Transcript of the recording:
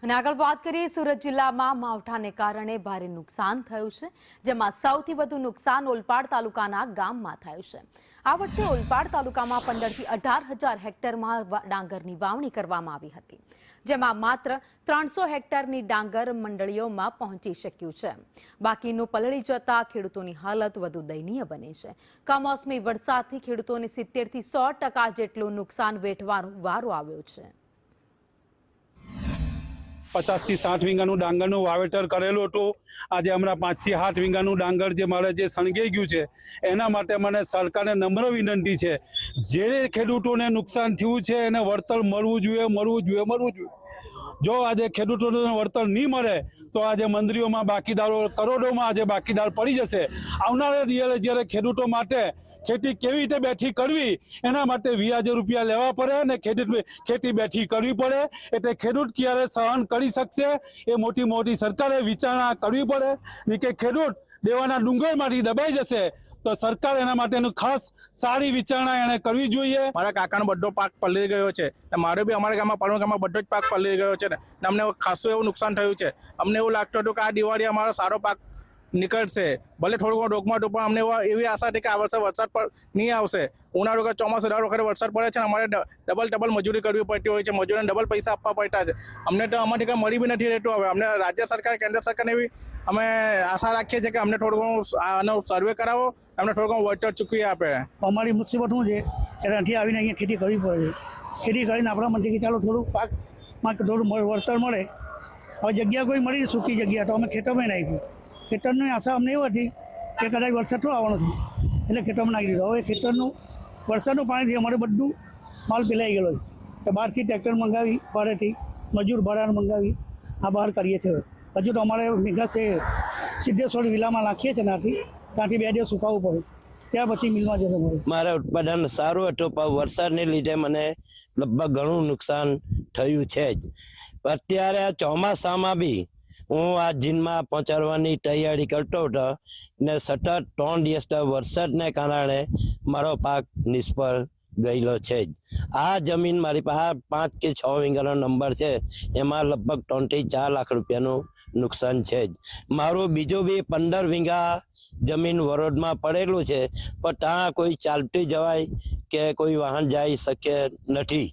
અને આગળ વાત કરીએ, સુરત જિલ્લામાં માવઠાને કારણે ભારે નુકસાન થયું છે, જેમાં સૌથી વધુ નુકસાન ઓલપાડ તાલુકાના ગામમાં થયું છે। આ વર્ષે ઓલપાડ તાલુકામાં 15 થી 18,000 હેક્ટરમાં ડાંગરની વાવણી કરવામાં આવી હતી, જેમાં માત્ર 300 હેક્ટરની ડાંગર મંડળીઓમાં પહોંચી શક્યું છે। બાકીનું પલળી જતા ખેડૂતોની હાલત વધુ દયનીય બની છે। કમોસમી વરસાદથી ખેડૂતોને 70 થી 100% જેટલું નુકસાન વેઠવાનો વારો આવ્યો છે। 50 થી 60 વીંગાનું ડાંગરનું વાવેતર કરેલું હતું। આજે હમણાં 5 થી 8 વીંગાનું ડાંગર જે મારે જે સળગાઈ ગયું છે, એના માટે મને સરકારને નમ્ર વિનંતી છે, જે ખેડૂતોને નુકસાન થયું છે એને વળતર મળવું જોઈએ। જો આજે ખેડૂતોને વળતર નહીં મળે તો આજે મંત્રીઓમાં બાકીદારો કરોડોમાં આજે બાકીદાર પડી જશે। આવનારા દિવસે જ્યારે ખેડૂતો માટે ખેતી કેવી રીતે બેઠી કરવી એના માટે વ્યાજે રૂપિયા લેવા પડે અને ખેતી બેઠી કરવી પડે, એટલે ખેડૂત ક્યારે સહન કરી શકશે એ મોટી સરકારે વિચારણા કરવી પડે કે ખેડૂત દેવાના ડુંગરમાંથી દબાઈ જશે તો સરકાર એના માટેનું ખાસ સારી વિચારણા એને કરવી જોઈએ। મારા કાકાનો બધો પાક પલળી ગયો છે, મારો બી અમારા ગામમાં પાણો ગામમાં બધો જ પાક પલળી ગયો છે ને અમને ખાસું એવું નુકસાન થયું છે। અમને એવું લાગતું હતું કે આ દિવાળી અમારો સારો પાક નીકળશે, ભલે થોડું ઘણું ડોકમાં હતું પણ અમને એવી આશા હતી કે આ વર્ષે વરસાદ પણ નહીં આવશે। ઉનાળુ કે ચોમાસું દર વખતે વરસાદ પડે છે ને અમારે ડબલ મજૂરી કરવી પડતી હોય છે, મજૂરોને ડબલ પૈસા આપવા પડતા છે। અમને તો અમારી કંઈ મળી બી નથી રહેતું। હવે અમને રાજ્ય સરકાર કેન્દ્ર સરકારને એવી અમે આશા રાખીએ છીએ કે અમને થોડું ઘણું આનો સર્વે કરાવો, અમને થોડું ઘણું વળતર ચૂકવી આપે। અમારી મુસીબત શું છે કે ત્યાંથી આવીને અહીંયા ખેતી કરવી પડે છે। ખેતી કરીને આપણા મનથી કે ચાલો થોડું પાકમાં થોડું વળતર મળે। હવે જગ્યા કોઈ મળી સૂકી જગ્યા તો અમે ખેતરમાં નાખ્યું। ખેતરની આશા અમને એવી હતી કે કદાચ વરસાદ થોડો આવવાનો છે એટલે ખેતરમાં નાખી દીધો। હવે ખેતરનું વરસાદનું પાણીથી અમારે બધું માલ પેલાઈ ગયેલો છે, તો બહારથી ટ્રેક્ટર મંગાવી ભાડેથી મજૂર ભાડાને મંગાવી આ બહાર કરીએ છીએ। હજુ તો અમારે મેઘા છે સિદ્ધેશ્વર વિલામાં નાખીએ છીએ, ત્યાંથી 2 દિવસ સુકાવવું પડે, ત્યાર પછી મિલમાં જશે। મારે ઉત્પાદન સારું હતું પણ વરસાદને લીધે મને લગભગ ઘણું નુકસાન થયું છે જ। અત્યારે ચોમાસામાં બી હું આ જીનમાં પહોંચાડવાની તૈયારી કરતો હતો ને સતત 3 દિવસના વરસાદને કારણે મારો પાક નિષ્ફળ ગયેલો છે જ। આ જમીન મારી પાસે 5 કે 6 વીંગાનો નંબર છે, એમાં લગભગ 3 થી 4 લાખ રૂપિયાનું નુકસાન છે જ। મારું બીજું બી 15 વીંગા જમીન વરોડમાં પડેલું છે, પણ ત્યાં કોઈ ચાલતી જવાય કે કોઈ વાહન જઈ શકે નથી।